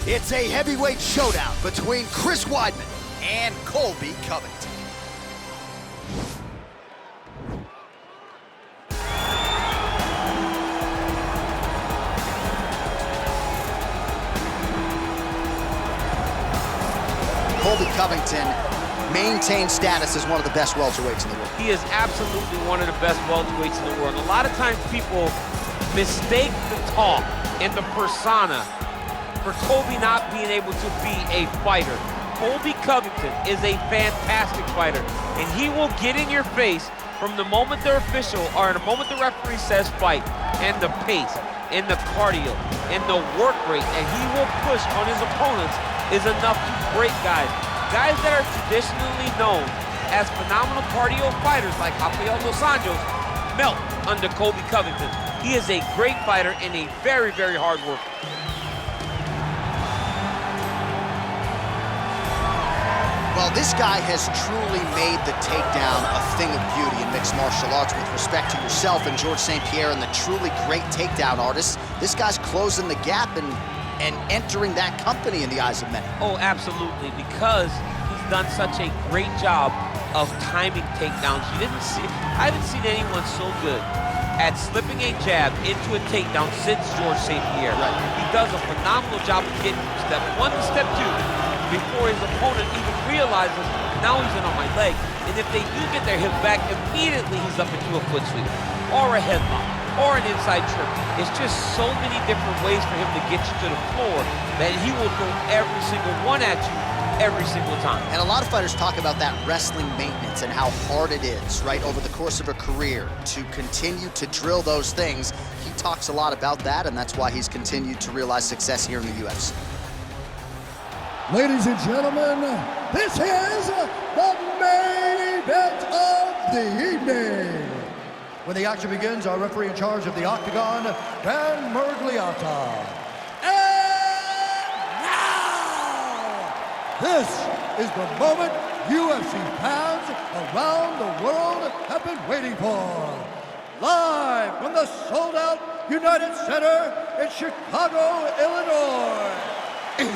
It's a heavyweight showdown between Chris Weidman and Colby Covington. Colby Covington maintains status as one of the best welterweights in the world. He is absolutely one of the best welterweights in the world. A lot of times people mistake the talk and the persona for Colby not being able to be a fighter. Colby Covington is a fantastic fighter, and he will get in your face from the moment the official, or the moment the referee says fight, and the pace, and the cardio, and the work rate, and he will push on his opponents is enough to break guys. Guys that are traditionally known as phenomenal cardio fighters like Rafael dos Anjos melt under Colby Covington. He is a great fighter and a very, very hard worker. Well, this guy has truly made the takedown a thing of beauty in mixed martial arts. With respect to yourself and George St. Pierre and the truly great takedown artists, this guy's closing the gap and entering that company in the eyes of many. Oh, absolutely, because he's done such a great job of timing takedowns. I haven't seen anyone so good at slipping a jab into a takedown since George St. Pierre. Right. He does a phenomenal job of getting from step one to step two before his opponent even realizes, now he's in on my leg. And if they do get their hip back, immediately he's up into a foot sweep or a headlock or an inside trip. It's just so many different ways for him to get you to the floor that he will throw every single one at you every single time. And a lot of fighters talk about that wrestling maintenance and how hard it is, right, over the course of a career to continue to drill those things. He talks a lot about that, and that's why he's continued to realize success here in the UFC. Ladies and gentlemen, this is the main event of the evening. When the action begins, our referee in charge of the Octagon, Dan Mergliata. And now, this is the moment UFC fans around the world have been waiting for. Live from the sold-out United Center in Chicago, Illinois. It's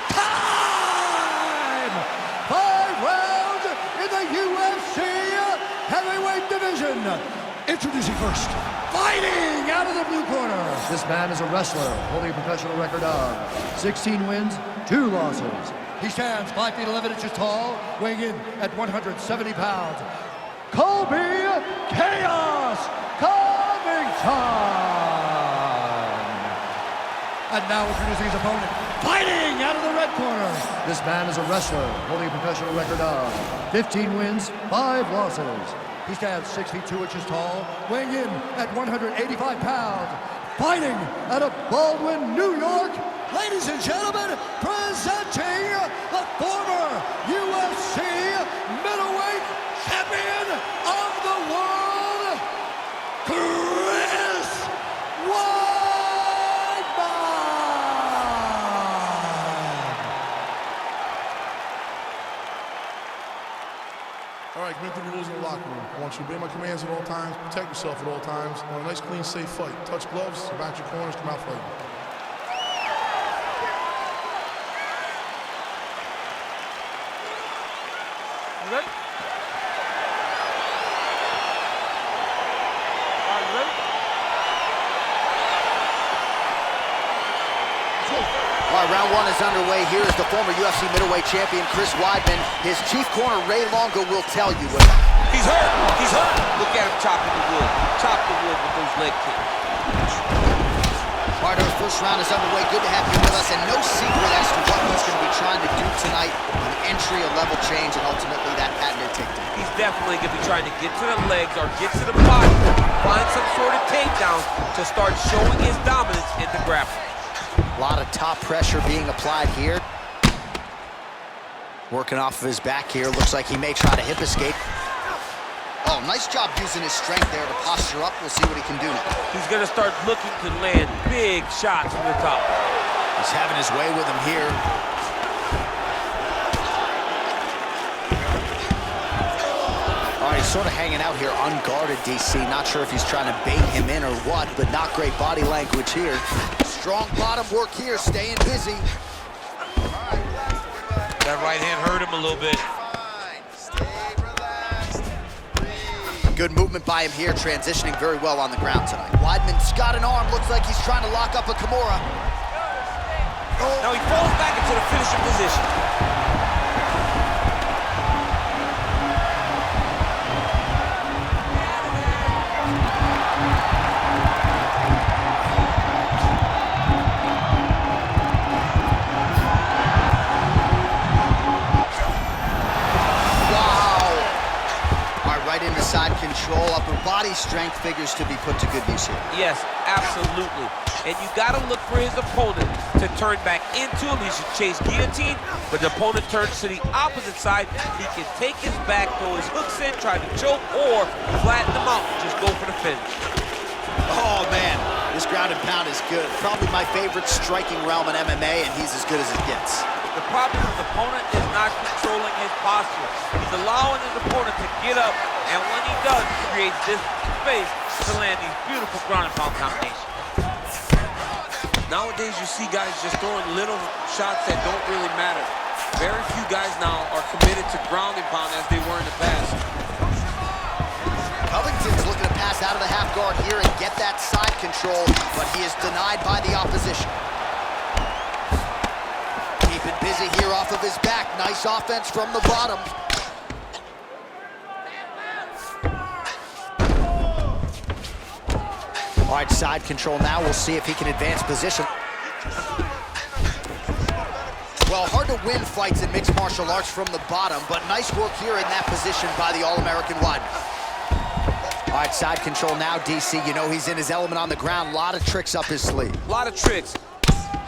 time! 5 rounds in the UFC heavyweight division. Introducing first, fighting out of the blue corner. This man is a wrestler holding a professional record of 16 wins, 2 losses. He stands 5 feet 11 inches tall, weighing in at 170 pounds. Colby Chaos Covington. And now introducing his opponent, fighting out of the red corner. This man is a wrestler holding a professional record of 15 wins, 5 losses. He stands 6 feet 2 inches tall, weighing in at 185 pounds. Fighting out of Baldwin, New York, ladies and gentlemen, presenting the former UFC middleweight champion of the world, Chris Weidman. All right, commit to the rules in the locker room. I want you to obey my commands at all times, protect yourself at all times. I want a nice, clean, safe fight. Touch gloves, back your corners, come out fighting. You ready? All right, you ready? All right, round 1 is underway. Here is the former UFC middleweight champion, Chris Weidman. His chief corner, Ray Longo, will tell you what. He's hurt. He's hurt. Look at him chopping the wood. Chop the wood with those leg kicks. All right, our first round is underway. Good to have you with us, and no secret as to what he's going to be trying to do tonight. An entry, a level change, and ultimately that patented takedown. He's definitely going to be trying to get to the legs or get to the body, find some sort of takedown to start showing his dominance in the grappling. A lot of top pressure being applied here. Working off of his back here. Looks like he may try to hip escape. Oh, nice job using his strength there to posture up. We'll see what he can do now. He's going to start looking to land big shots from the top. He's having his way with him here. All right, he's sort of hanging out here unguarded, DC. Not sure if he's trying to bait him in or what, but not great body language here. Strong bottom work here, staying busy. That right hand hurt him a little bit. Good movement by him here, transitioning very well on the ground tonight. Weidman's got an arm, looks like he's trying to lock up a Kimura. Oh. Now he falls back into the finishing position. Into side control, upper body strength figures to be put to good use here. Yes, absolutely. And you got to look for his opponent to turn back into him. He should chase guillotine, but the opponent turns to the opposite side. He can take his back, throw his hooks in, try to choke, or flatten him out. Just go for the finish. Oh, man, this ground and pound is good. Probably my favorite striking realm in MMA, and he's as good as it gets. The problem is the opponent is not controlling his posture. He's allowing his opponent to get up, and when he does, he creates this space to land these beautiful ground and pound combinations. Nowadays, you see guys just throwing little shots that don't really matter. Very few guys now are committed to ground and pound as they were in the past. Covington's looking to pass out of the half guard here and get that side control, but he is denied by the opposition. Keeping busy here off of his back. Nice offense from the bottom. All right, side control now. We'll see if he can advance position. Well, hard to win fights in mixed martial arts from the bottom, but nice work here in that position by the All-American Weidman. All right, side control now, DC. You know he's in his element on the ground. A lot of tricks up his sleeve. A lot of tricks.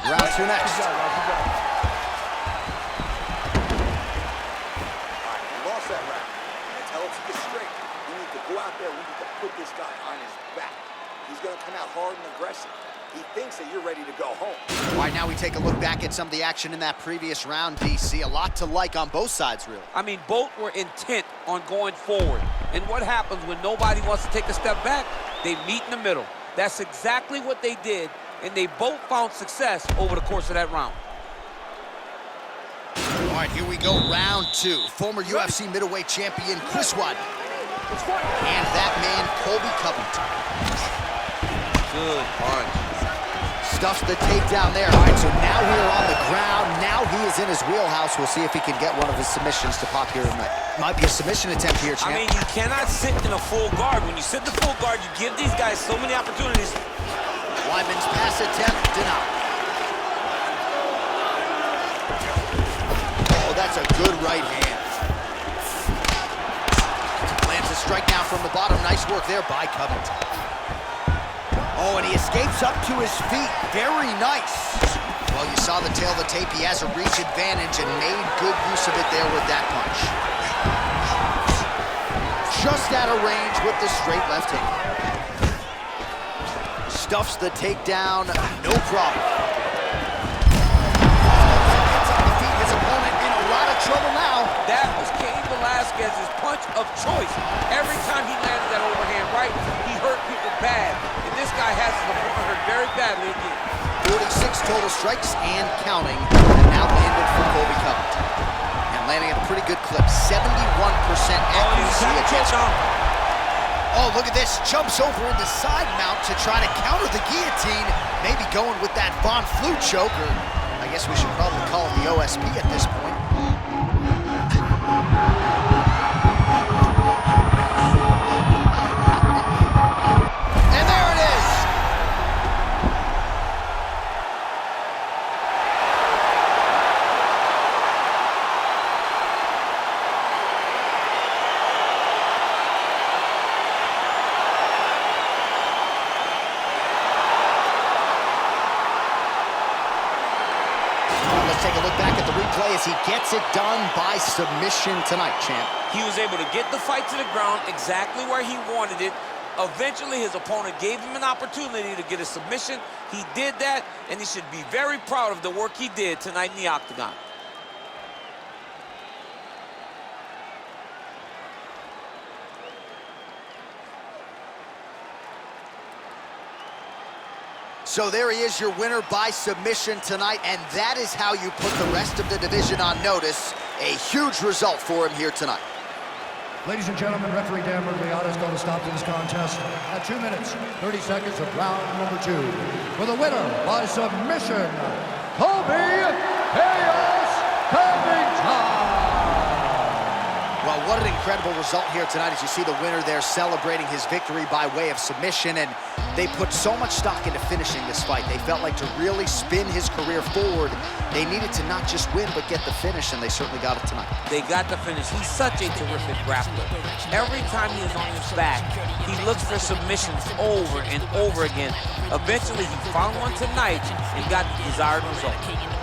Round two next. Lost that round. Tell him to get straight. We need to go out there. We need to put this guy on his back. He's going to come out hard and aggressive. He thinks that you're ready to go home. All right, now we take a look back at some of the action in that previous round, DC. A lot to like on both sides, really. I mean, both were intent on going forward. And what happens when nobody wants to take a step back? They meet in the middle. That's exactly what they did, and they both found success over the course of that round. All right, here we go, round two. Former UFC middleweight champion Chris Weidman. And that man, Colby Covington. Good punch. Stuffs the takedown there. All right, so now we are on the ground. Now he is in his wheelhouse. We'll see if he can get one of his submissions to pop here tonight. Might be a submission attempt here, champ. I mean, you cannot sit in a full guard. When you sit in the full guard, you give these guys so many opportunities. Weidman's pass attempt denied. Oh, that's a good right hand. Lands a strike down from the bottom. Nice work there by Covington. Oh, and he escapes up to his feet. Very nice. Well, you saw the tail of the tape. He has a reach advantage and made good use of it there with that punch. Just out of range with the straight left hand. Stuffs the takedown, no problem. Gets on the feet, his opponent in a lot of trouble now. That was Cain Velasquez's punch of choice. Every time he landed that overhand right, he hurt people bad. And this guy has his opponent hurt very badly again. 46 total strikes and counting, and now landed for Colby Covington. And landing a pretty good clip, 71% accuracy against him. Oh, look at this, jumps over in the side mount to try to counter the guillotine, maybe going with that Von Flue choker. I guess we should probably call him the OSP at this point. And there it is. Let's take a look back at the replay as he gets it done by submission tonight, champ. He was able to get the fight to the ground exactly where he wanted it. Eventually, his opponent gave him an opportunity to get a submission. He did that, and he should be very proud of the work he did tonight in the octagon. So there he is, your winner by submission tonight, and that is how you put the rest of the division on notice. A huge result for him here tonight. Ladies and gentlemen, referee Dan Murgliata is going to stop this contest at 2 minutes, 30 seconds of round number 2. For the winner by submission, Colby Covington. Well, what an incredible result here tonight as you see the winner there celebrating his victory by way of submission, and they put so much stock into finishing this fight. They felt like to really spin his career forward, they needed to not just win, but get the finish, and they certainly got it tonight. They got the finish. He's such a terrific grappler. Every time he is on his back, he looks for submissions over and over again. Eventually, he found one tonight and got the desired result.